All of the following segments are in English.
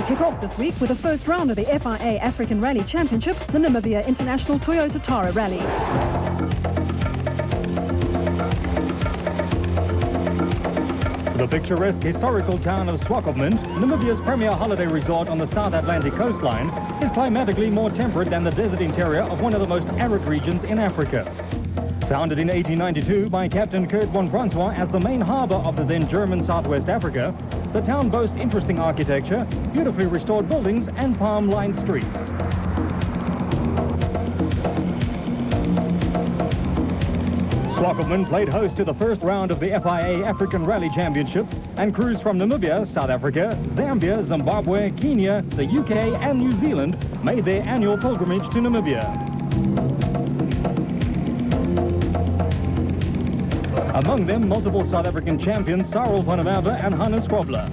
kick off this week with the first round of the FIA African Rally Championship, the Namibia International Toyota Tara Rally. The picturesque historical town of Swakopmund, Namibia's premier holiday resort on the South Atlantic coastline, is climatically more temperate than the desert interior of one of the most arid regions in Africa. Founded in 1892 by Captain Kurt von Francois as the main harbour of the then German Southwest Africa, the town boasts interesting architecture, beautifully restored buildings and palm-lined streets. Swakopmund played host to the first round of the FIA African Rally Championship and crews from Namibia, South Africa, Zambia, Zimbabwe, Kenya, the UK and New Zealand made their annual pilgrimage to Namibia. Among them, multiple South African champions Cyril van der Merwe and Hannes Grobler.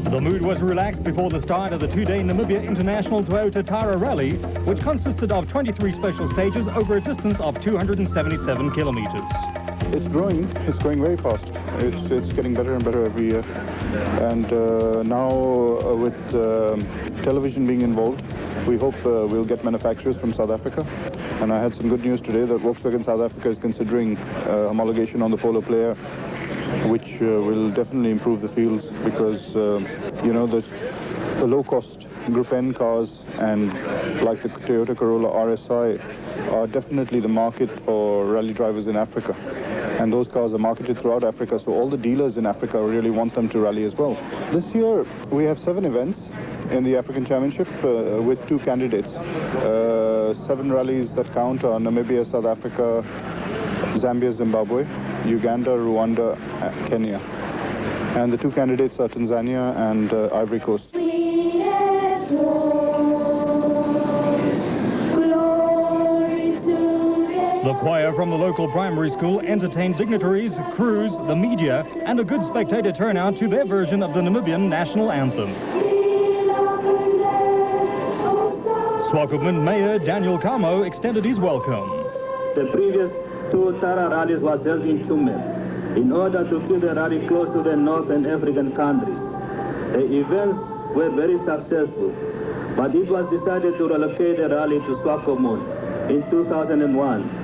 The mood was relaxed before the start of the two-day Namibia International Toyota Tara Rally, which consisted of 23 special stages over a distance of 277 kilometers. It's growing very fast. It's getting better and better every year. And now with television being involved, we hope we'll get manufacturers from South Africa. And I had some good news today that Volkswagen South Africa is considering homologation on the Polo Player, which will definitely improve the fields because, you know, the low-cost Group N cars and like the Toyota Corolla RSI are definitely the market for rally drivers in Africa. And those cars are marketed throughout Africa, so all the dealers in Africa really want them to rally as well. This year, we have 7 events in the African Championship with 2 candidates. 7 rallies that count are Namibia, South Africa, Zambia, Zimbabwe, Uganda, Rwanda, Kenya. And the 2 candidates are Tanzania and Ivory Coast. The choir from the local primary school entertained dignitaries, crews, the media, and a good spectator turnout to their version of the Namibian national anthem. Swakopmund Mayor Daniel Kamo extended his welcome. The previous 2 Tara rallies was held in Chumel in order to keep the rally close to the northern African countries. The events were very successful, but it was decided to relocate the rally to Swakopmund in 2001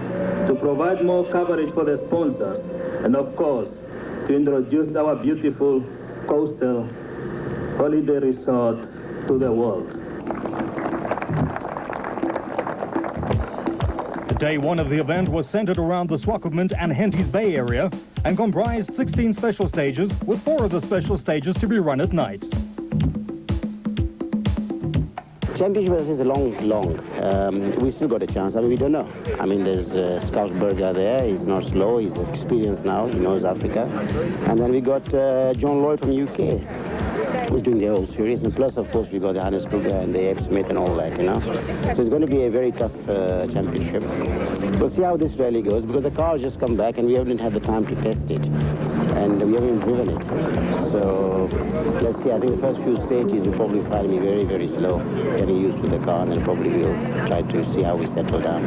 to provide more coverage for the sponsors and, of course, to introduce our beautiful coastal holiday resort to the world. Day 1 of the event was centered around the Swakopmund and Henties Bay area and comprised 16 special stages, with 4 of the special stages to be run at night. Championship is long. We still got a chance. I mean, we don't know. I mean, there's Scousberger there. He's not slow. He's experienced now. He knows Africa. And then we got John Lloyd from UK. Who's doing the whole series, and plus, of course, we got the Hannes Kruger and the Abe Smith and all that, you know. So it's going to be a very tough championship. We'll see how this rally goes, because the car has just come back and we haven't had the time to test it, and we haven't driven it. So let's see. I think the first few stages will probably find me very, very slow, getting used to the car, and then probably we'll try to see how we settle down.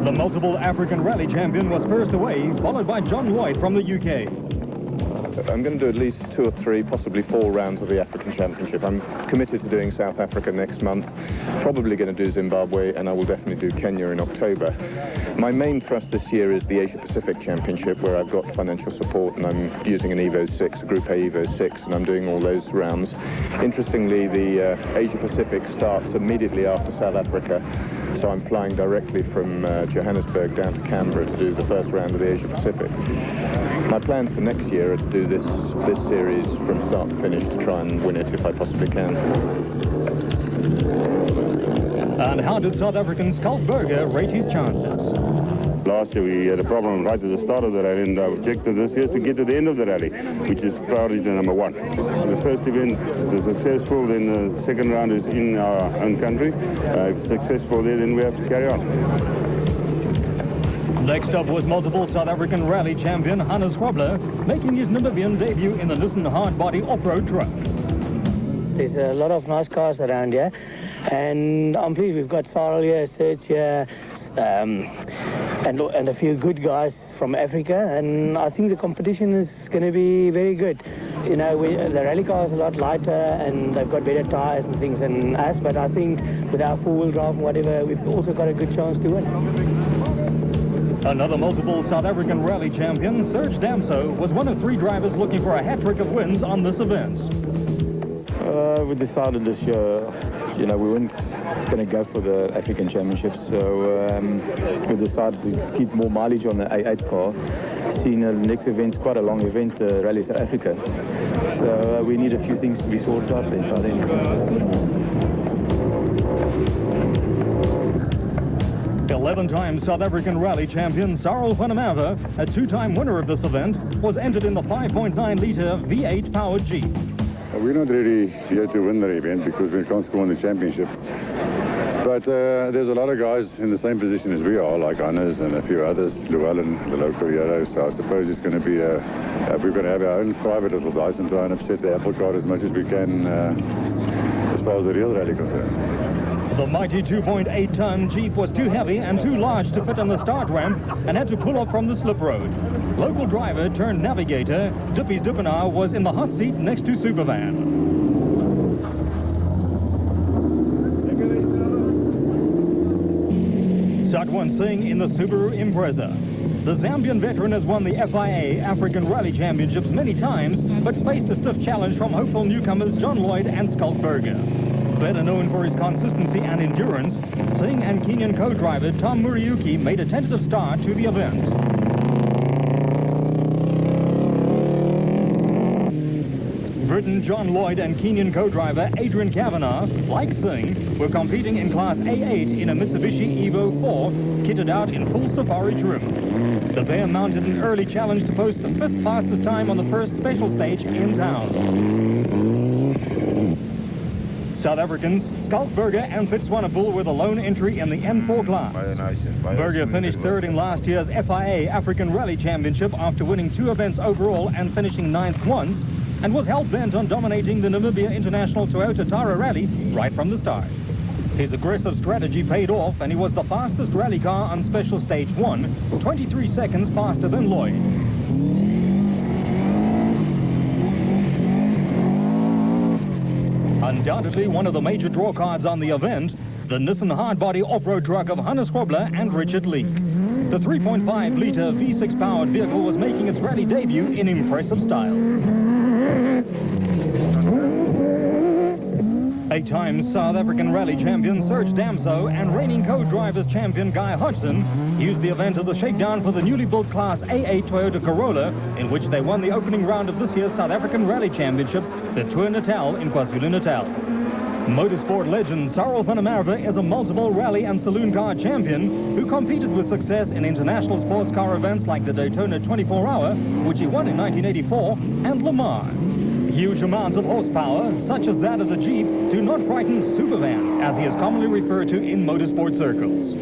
The multiple African rally champion was first away, followed by John Lloyd from the UK. I'm going to do at least 2 or 3, possibly 4 rounds of the African Championship. I'm committed to doing South Africa next month, probably going to do Zimbabwe, and I will definitely do Kenya in October. My main thrust this year is the Asia Pacific Championship, where I've got financial support and I'm using an Evo 6, a Group A Evo 6, and I'm doing all those rounds. Interestingly, the Asia Pacific starts immediately after South Africa, so I'm flying directly from Johannesburg down to Canberra to do the first round of the Asia Pacific. My plans for next year are to do this series from start to finish to try and win it if I possibly can. And how did South African Scousberger rate his chances? Last year we had a problem right at the start of the rally, and our objective this year is to get to the end of the rally, which is priority number 1. The first event is successful, then the second round is in our own country. If successful there, then we have to carry on. Next up was multiple South African rally champion Hannes Grobler, making his Namibian debut in the Nissan hardbody off-road truck. There's a lot of nice cars around here, and I'm pleased we've got Cyril here, Serge here, and a few good guys from Africa, and I think the competition is going to be very good. you know, the rally car is a lot lighter and they've got better tyres and things than us, but I think with our four-wheel drive and whatever, we've also got a good chance to win. Another multiple South African rally champion, Serge Damso, was one of 3 drivers looking for a hat-trick of wins on this event. We decided this year, you know, we weren't going to go for the African Championships, so we decided to keep more mileage on the A8 car, seeing the next event's quite a long event, Rally South Africa. So we need a few things to be sorted out then by then. 11-time South African rally champion Sarel van der Merwe, a 2-time winner of this event, was entered in the 5.9-litre V8 powered Jeep. We're not really here to win the event because we can't score in the championship. But there's a lot of guys in the same position as we are, like Hannes and a few others, Llewellyn, the local hero. So I suppose it's going to be we're going to have our own private little dice and try and upset the apple cart as much as we can as far as the real rally concerned. The mighty 2.8-ton Jeep was too heavy and too large to fit on the start ramp and had to pull off from the slip road. Local driver turned navigator, Dippies Dippenaar, was in the hot seat next to Supervan. Satwan Singh in the Subaru Impreza. The Zambian veteran has won the FIA African Rally Championships many times, but faced a stiff challenge from hopeful newcomers John Lloyd and Schalk Burger. Better known for his consistency and endurance, Singh and Kenyan co-driver Tom Muriuki made a tentative start to the event. Britain John Lloyd and Kenyan co-driver Adrian Kavanagh, like Singh, were competing in Class A8 in a Mitsubishi Evo 4, kitted out in full safari trim. The pair mounted an early challenge to post the 5th fastest time on the first special stage in town. South Africans Schalk Burger and Fitzwanepoel were the lone entry in the N4 class. Burger finished 3rd in last year's FIA African Rally Championship after winning 2 events overall and finishing 9th once, and was hell-bent on dominating the Namibia International Toyota Tara Rally right from the start. His aggressive strategy paid off, and he was the fastest rally car on Special Stage 1, 23 seconds faster than Lloyd. Undoubtedly one of the major draw cards on the event, the Nissan hardbody off-road truck of Hannes Grobler and Richard Lee. The 3.5-litre V6-powered vehicle was making its rally debut in impressive style. 8-time South African rally champion Serge Damso and reigning co-drivers champion Guy Hodgson used the event as a shakedown for the newly built Class A8 Toyota Corolla, in which they won the opening round of this year's South African Rally Championship, the Tour Natal in KwaZulu-Natal. Motorsport legend Sarel van der Merwe is a multiple rally and saloon car champion who competed with success in international sports car events like the Daytona 24-hour, which he won in 1984, and Le Mans. Huge amounts of horsepower, such as that of the Jeep, do not frighten Supervan, as he is commonly referred to in motorsport circles.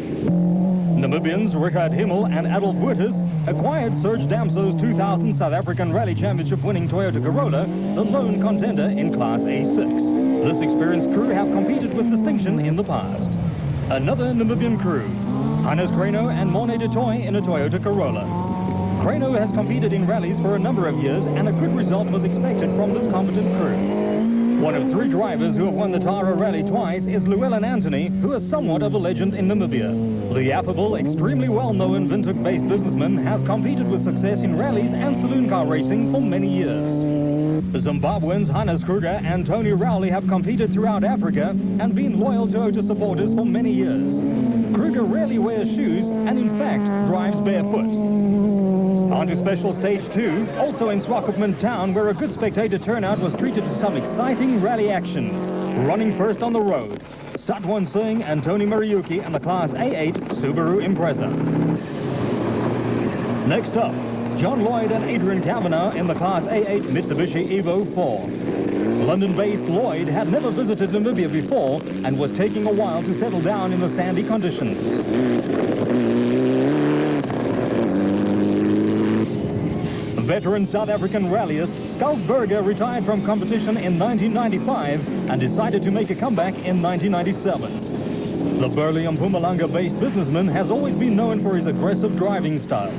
Namibians Richard Himmel and Adolf Wouters acquired Serge Damso's 2000 South African Rally Championship winning Toyota Corolla, the lone contender in Class A6. This experienced crew have competed with distinction in the past. Another Namibian crew, Hannes Greno and Morne du Toit in a Toyota Corolla. Greno has competed in rallies for a number of years, and a good result was expected from this competent crew. One of 3 drivers who have won the Tara Rally twice is Llewellyn Anthony, who is somewhat of a legend in Namibia. The affable, extremely well-known Windhoek-based businessman has competed with success in rallies and saloon car racing for many years. The Zimbabweans Hannes Kruger and Tony Rowley have competed throughout Africa and been loyal Toyota supporters for many years. Kruger rarely wears shoes and in fact drives barefoot. On to Special Stage 2, also in Swakopmund town, where a good spectator turnout was treated to some exciting rally action. Running first on the road, Satwan Singh and Tony Muriuki in the Class A8 Subaru Impreza. Next up, John Lloyd and Adrian Kavanagh in the Class A8 Mitsubishi Evo 4. London-based Lloyd had never visited Namibia before and was taking a while to settle down in the sandy conditions. Veteran South African rallyist Schalk Burger retired from competition in 1995 and decided to make a comeback in 1997. The burly Mpumalanga-based businessman has always been known for his aggressive driving style.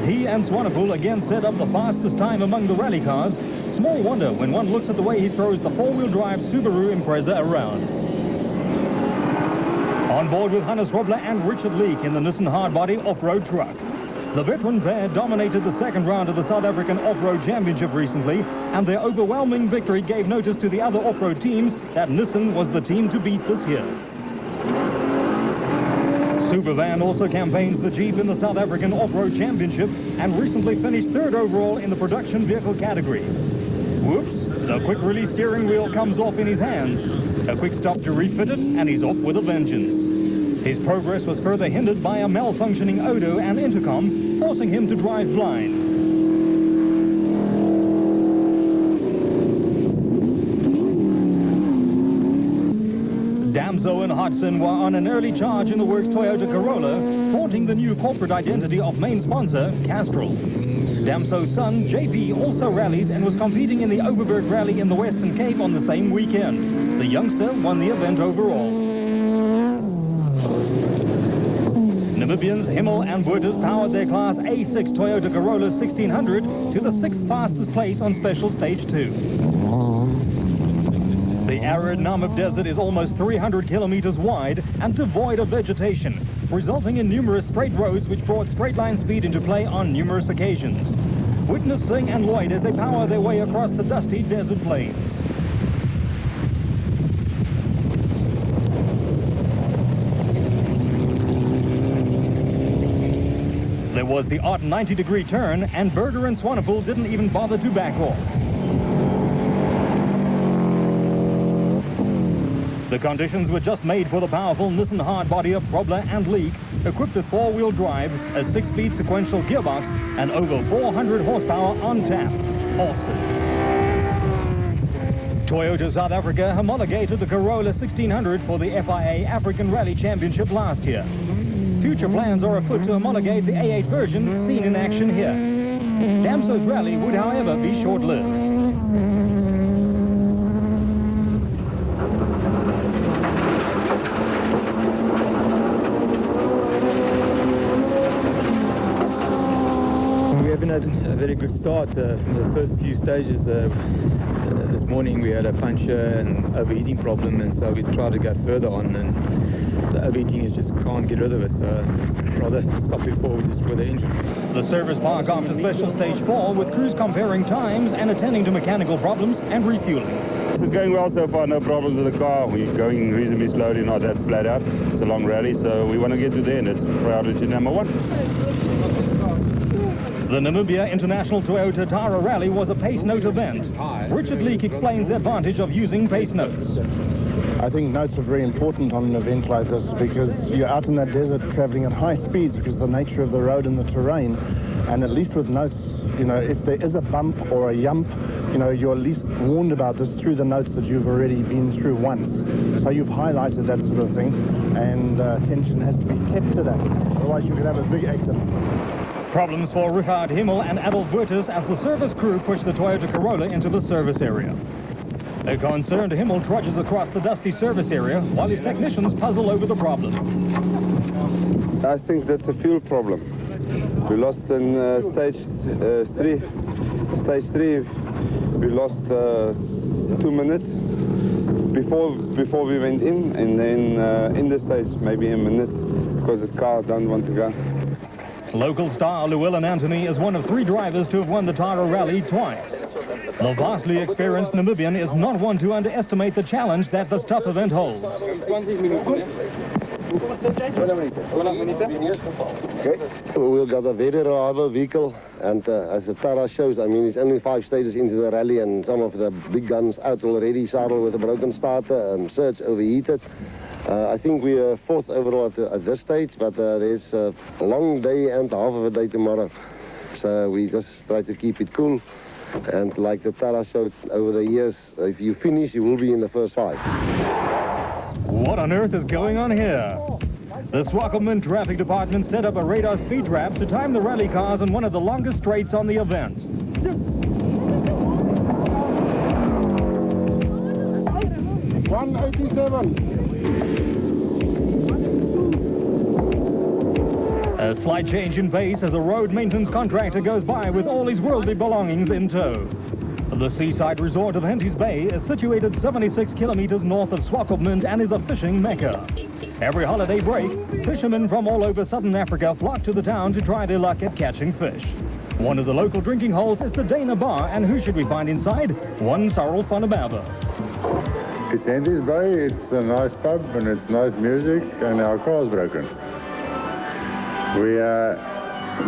He and Swanepoel again set up the fastest time among the rally cars, Small wonder when one looks at the way he throws the four-wheel drive Subaru Impreza around. On board with Hannes Robler and Richard Leek in the Nissan hardbody off-road truck. The veteran pair dominated the second round of the South African Off-Road Championship recently, and their overwhelming victory gave notice to the other off-road teams that Nissan was the team to beat this year. Supervan also campaigns the Jeep in the South African Off-Road Championship and recently finished third overall in the production vehicle category. Whoops, the quick-release steering wheel comes off in his hands. A quick stop to refit it, and he's off with a vengeance. His progress was further hindered by a malfunctioning Odo and intercom, forcing him to drive blind. Damso and Hodgson were on an early charge in the works Toyota Corolla, sporting the new corporate identity of main sponsor, Castrol. Damso's son, JP, also rallies and was competing in the Overberg Rally in the Western Cape on the same weekend. The youngster won the event overall. Namibians Himmel and Buertes powered their Class A6 Toyota Corolla 1600 to the 6th fastest place on Special Stage 2. The arid Namib Desert is almost 300 kilometers wide and devoid of vegetation, resulting in numerous straight roads which brought straight-line speed into play on numerous occasions. Witness Singh and Lloyd as they power their way across the dusty desert plains. There was the odd 90-degree turn, and Berger and Swanepoel didn't even bother to back off. The conditions were just made for the powerful Nissan hardbody of Robler and Leek, equipped with four-wheel drive, a 6-speed sequential gearbox, and over 400 horsepower on tap. Awesome. Toyota South Africa homologated the Corolla 1600 for the FIA African Rally Championship last year. Future plans are afoot to homologate the A8 version seen in action here. Damso's rally would, however, be short-lived. We haven't had a very good start. The first few stages, this morning we had a puncture and overheating problem, and so we tried to go further on, and the overheating is just can't get rid of it, so rather stop before we destroy the engine. The service park after Special Stage 4 with crews comparing times and attending to mechanical problems and refueling. This is going well so far, no problems with the car. We're going reasonably slowly, not that flat out. It's a long rally, so we want to get to the end. It's priority number one. The Namibia International Toyota Tara Rally was a pace note event. Richard Leek explains the advantage of using pace notes. I think notes are very important on an event like this because you're out in that desert traveling at high speeds because of the nature of the road and the terrain, and at least with notes, you know, if there is a bump or a yump, you know, you're at least warned about this through the notes that you've already been through once. So you've highlighted that sort of thing, and attention has to be kept to that, otherwise you could have a big accident. Problems for Richard Himmel and Adolf Buertes as the service crew push the Toyota Corolla into the service area. A concerned Himmel trudges across the dusty service area while his technicians puzzle over the problem. I think that's a fuel problem. We lost in stage 3. Stage 3, we lost 2 minutes before we went in, and then in the stage maybe a minute because the car don't want to go. Local star Llewellyn Anthony is one of 3 drivers to have won the Tara Rally twice. The vastly experienced Namibian is not one to underestimate the challenge that this tough event holds. We've got a very reliable vehicle, and as the Tara shows, I mean, it's only 5 stages into the rally, and some of the big guns out already, Sarel with a broken starter, Serge overheated. I think we are 4th overall at this stage, but there's a long day and half of a day tomorrow. So we just try to keep it cool. And like the Tara showed over the years, if you finish, you will be in the first 5. What on earth is going on here? The Swakopmund Traffic Department set up a radar speed trap to time the rally cars on one of the longest straights on the event. 187. A slight change in pace as a road maintenance contractor goes by with all his worldly belongings in tow. The seaside resort of Henties Bay is situated 76 kilometers north of Swakopmund and is a fishing mecca. Every holiday break, fishermen from all over southern Africa flock to the town to try their luck at catching fish. One of the local drinking holes is the Dana Bar, and who should we find inside? One Cyril van der Bauer. It's Henties Bay, it's a nice pub and it's nice music, and our car's broken.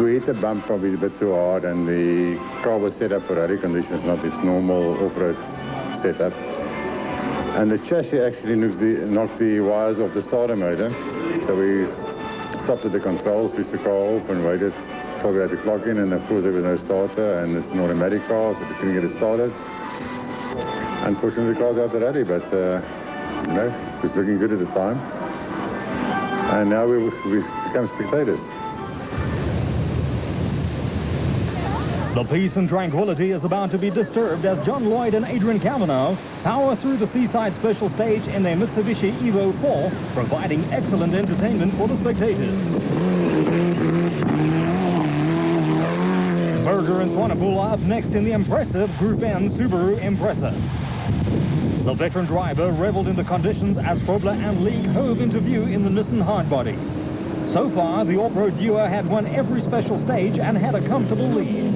We hit the bump probably a bit too hard, and the car was set up for rally conditions, not its normal off-road setup. And the chassis actually knocked the wires off the starter motor. So we stopped at the controls, switched the car off and waited till we had to clock in, and of course there was no starter, and it's an automatic car, so we couldn't get it started. Unfortunately, the car's out the rally, but it was looking good at the time. And now we've become spectators. The peace and tranquility is about to be disturbed as John Lloyd and Adrian Kavanagh power through the seaside special stage in their Mitsubishi Evo 4, providing excellent entertainment for the spectators. Berger and Swanepoel are up next in the impressive Group N Subaru Impreza. The veteran driver reveled in the conditions as Frobler and League hove into view in the Nissan Hardbody. So far, the off-road duo had won every special stage and had a comfortable lead.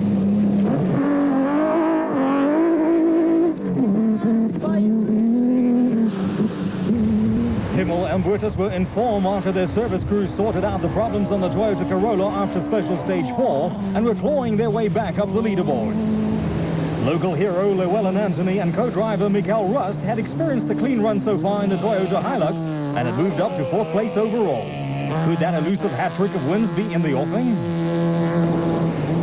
Himmel and Burtis were in form after their service crews sorted out the problems on the Toyota Corolla after special stage 4 and were clawing their way back up the leaderboard. Local hero Llewellyn Anthony and co-driver Mikael Rust had experienced the clean run so far in the Toyota Hilux and had moved up to 4th place overall. Could that elusive hat-trick of wins be in the offing?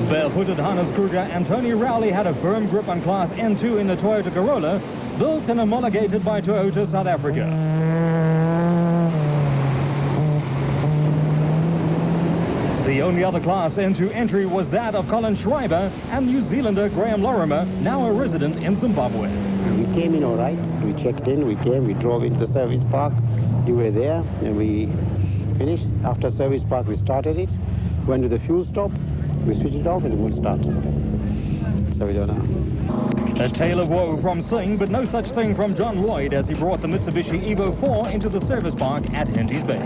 Barefooted Hannes Kruger and Tony Rowley had a firm grip on Class N2 in the Toyota Corolla, built and homologated by Toyota South Africa. The only other Class N2 entry was that of Colin Schreiber and New Zealander Graham Lorimer, now a resident in Zimbabwe. We came in all right. We checked in, we drove into the service park. You were there, and we finished. After service park, we started it, went to the fuel stop, we switched it off, and it won't start. So we don't know. A tale of woe from Singh, but no such thing from John Lloyd as he brought the Mitsubishi Evo 4 into the service park at Henties Bay.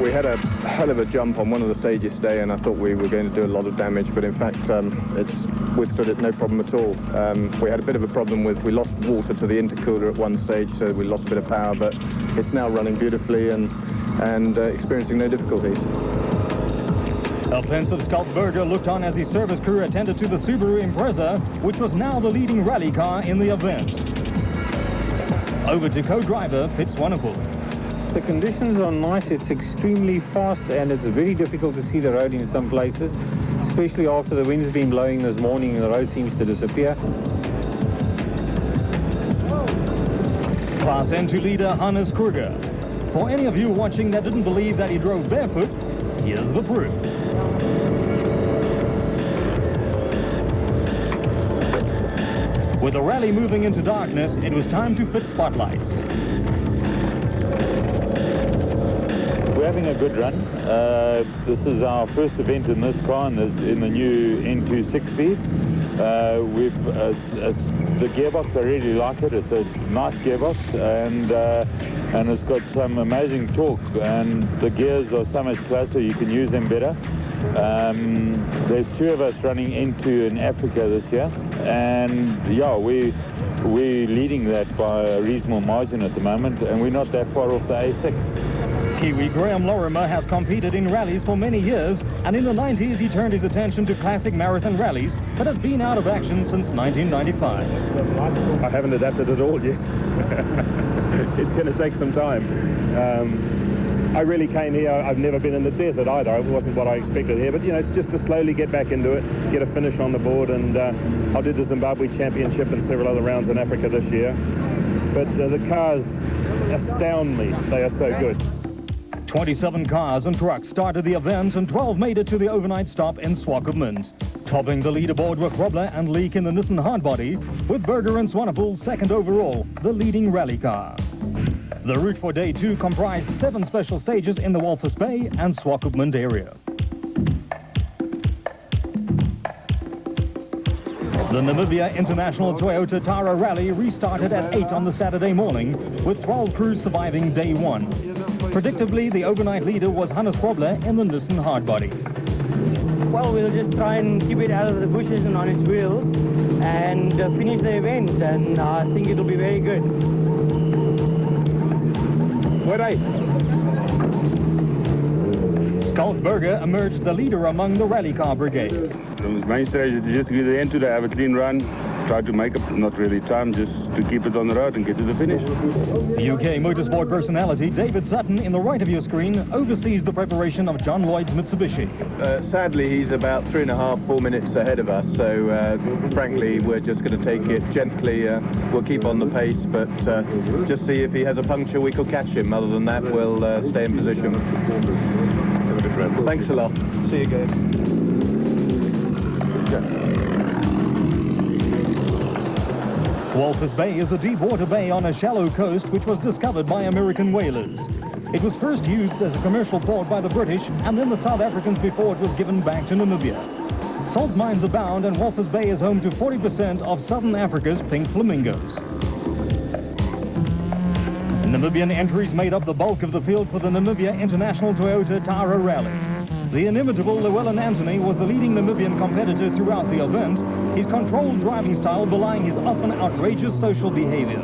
We had a hell of a jump on one of the stages today, and I thought we were going to do a lot of damage, but in fact it's withstood it no problem at all. We had a bit of a problem we lost water to the intercooler at one stage, so we lost a bit of power, but it's now running beautifully and experiencing no difficulties. A pensive Scott Berger looked on as his service crew attended to the Subaru Impreza, which was now the leading rally car in the event. Over to co-driver Fitz Swanepoel. The conditions are nice, it's extremely fast, and it's very difficult to see the road in some places, especially after the wind's been blowing this morning and the road seems to disappear. Class N2 leader Hannes Kruger. For any of you watching that didn't believe that he drove barefoot, here's the proof. With the rally moving into darkness, it was time to fit spotlights. We're having a good run. This is our first event in this car in the new N2 6-speed. The gearbox, I really like it. It's a nice gearbox, and it's got some amazing torque, and the gears are so much closer, you can use them better. There's 2 of us running N2 in Africa this year, and yeah, we're leading that by a reasonable margin at the moment, and we're not that far off the A6. Kiwi Graham Lorimer has competed in rallies for many years, and in the 90s he turned his attention to classic marathon rallies, but has been out of action since 1995. I haven't adapted at all yet. It's going to take some time. I really came here, I've never been in the desert either. It wasn't what I expected here, but it's just to slowly get back into it, get a finish on the board, and I did the Zimbabwe Championship and several other rounds in Africa this year. But the cars astound me, they are so good. 27 cars and trucks started the event, and 12 made it to the overnight stop in Swakopmund. Topping the leaderboard were Frobler and Leak in the Nissan Hardbody, with Berger and Swanepoel second overall, the leading rally car. The route for day 2 comprised 7 special stages in the Walvis Bay and Swakopmund area. The Namibia International Toyota Tara Rally restarted at 8 on the Saturday morning, with 12 crews surviving day one. Predictably, the overnight leader was Hannes Probler in the Nissan hardbody. Well, we'll just try and keep it out of the bushes and on its wheels and finish the event, and I think it'll be very good. Skalkberger emerged the leader among the rally car brigade. The main strategy is just to get to the end today, have a clean run, try to make up, not really time, just to keep it on the road and get to the finish. UK motorsport personality David Sutton, in the right of your screen, oversees the preparation of John Lloyd's Mitsubishi. Sadly, he's about 3.5, 4 minutes ahead of us, so frankly, we're just going to take it gently. We'll keep on the pace, but just see if he has a puncture, we could catch him. Other than that, we'll stay in position. Thanks a lot. See you guys. Walvis Bay is a deep water bay on a shallow coast which was discovered by American whalers. It was first used as a commercial port by the British and then the South Africans before it was given back to Namibia. Salt mines abound, and Walvis Bay is home to 40% of southern Africa's pink flamingos. Namibian entries made up the bulk of the field for the Namibia International Toyota Tara Rally. The inimitable Llewellyn Anthony was the leading Namibian competitor throughout the event, his controlled driving style belying his often outrageous social behavior.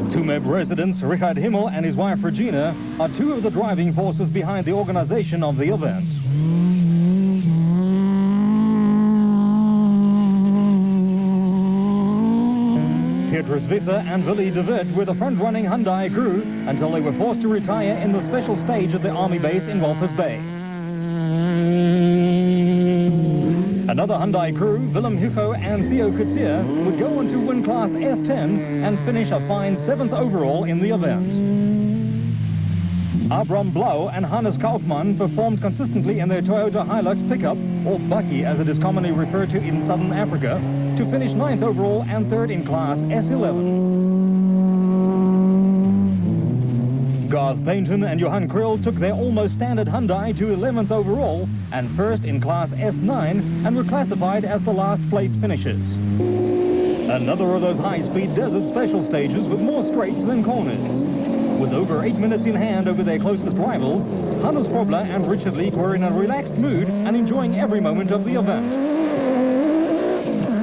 Tsumeb residents Richard Himmel and his wife Regina are two of the driving forces behind the organization of the event. Petrus Visser and Willy de Wit were the front-running Hyundai crew until they were forced to retire in the special stage at the Army base in Walvis Bay. Another Hyundai crew, Willem Hugo and Theo Kutsia, would go on to win Class S10 and finish a fine 7th overall in the event. Abram Blau and Hannes Kaufmann performed consistently in their Toyota Hilux pickup, or Bakkie as it is commonly referred to in southern Africa, to finish 9th overall and 3rd in Class S11. Garth Paynton and Johan Krill took their almost standard Hyundai to 11th overall and 1st in Class S9 and were classified as the last placed finishers. Another of those high-speed desert special stages with more straights than corners. With over 8 minutes in hand over their closest rivals, Hannes Probler and Richard Leek were in a relaxed mood and enjoying every moment of the event.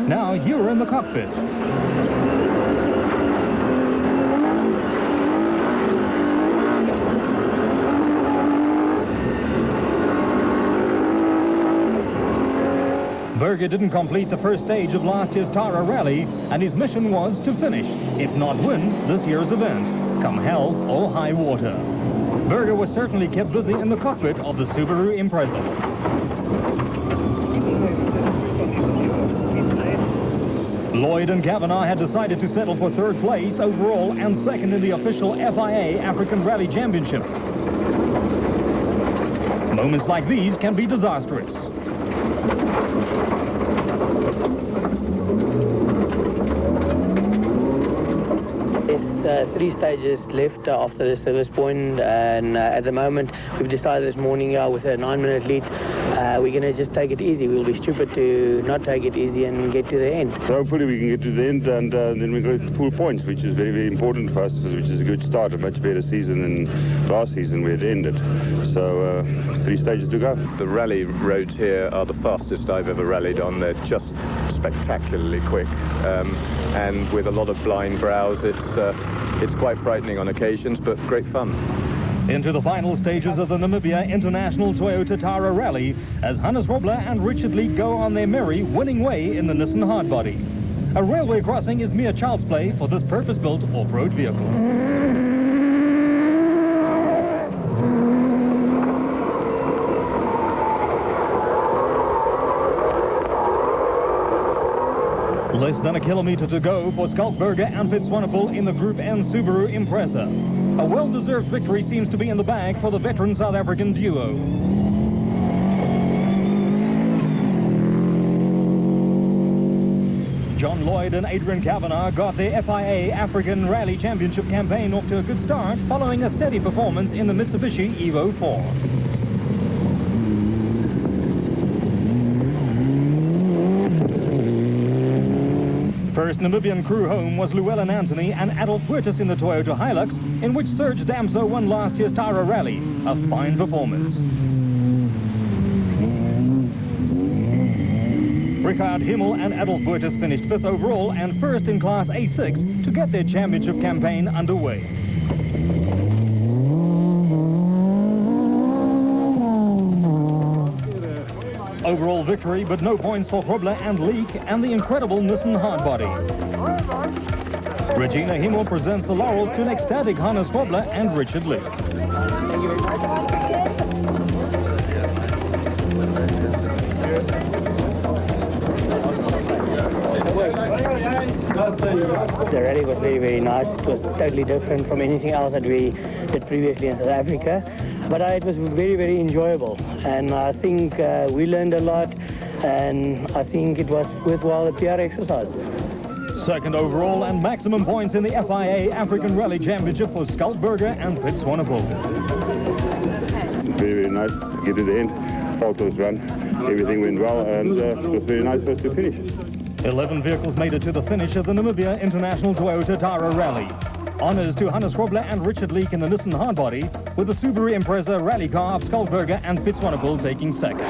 Now you're in the cockpit. Berger didn't complete the first stage of last year's Tara Rally, and his mission was to finish, if not win, this year's event, come hell or high water. Berger was certainly kept busy in the cockpit of the Subaru Impreza. Lloyd and Kavanagh had decided to settle for 3rd place overall and 2nd in the official FIA African Rally Championship. Moments like these can be disastrous. There's 3 stages left after the service point, and at the moment we've decided this morning with a 9-minute lead we're going to just take it easy. We'll be stupid to not take it easy and get to the end. So hopefully we can get to the end, and then we go full points, which is very, very important for us, which is a good start, a much better season than last season where it ended. So 3 stages to go. The rally roads here are the fastest I've ever rallied on. They're just spectacularly quick, and with a lot of blind brows. It's quite frightening on occasions, but great fun. Into the final stages of the Namibia International Toyota Tara Rally as Hannes Probler and Richard Leek go on their merry, winning way in the Nissan hardbody. A railway crossing is mere child's play for this purpose-built off-road vehicle. Less than a kilometer to go for Skalkberger and Fitzwanepoel in the Group N Subaru Impreza. A well-deserved victory seems to be in the bag for the veteran South African duo. John Lloyd and Adrian Kavanagh got their FIA African Rally Championship campaign off to a good start following a steady performance in the Mitsubishi Evo 4. First Namibian crew home was Llewellyn Anthony and Adolf Huertas in the Toyota Hilux, in which Serge Damso won last year's Tara Rally. A fine performance. Richard Himmel and Adolf Huertas finished 5th overall and 1st in Class A6 to get their championship campaign underway. Overall victory, but no points for Grobler and Leek and the incredible Nissan Hardbody. Regina Himmel presents the laurels to an ecstatic Hannes Grobler and Richard Leek. Thank you very much. The rally was very, very nice. It was totally different from anything else that we did previously in South Africa. But it was very, very enjoyable. And I think we learned a lot. And I think it was worthwhile the PR exercise. Second overall and maximum points in the FIA African Rally Championship for Skalkberger and Piet Swanepoel. Very, very nice to get to the end. Photos run. Everything went well and it was very nice for us to finish. 11 vehicles made it to the finish of the Namibia International Toyota Tara Rally. Honours to Hannes Grobler and Richard Leek in the Nissan Hardbody, with the Subaru Impreza rally car of Skalkberger and Piet Swanepoel taking second.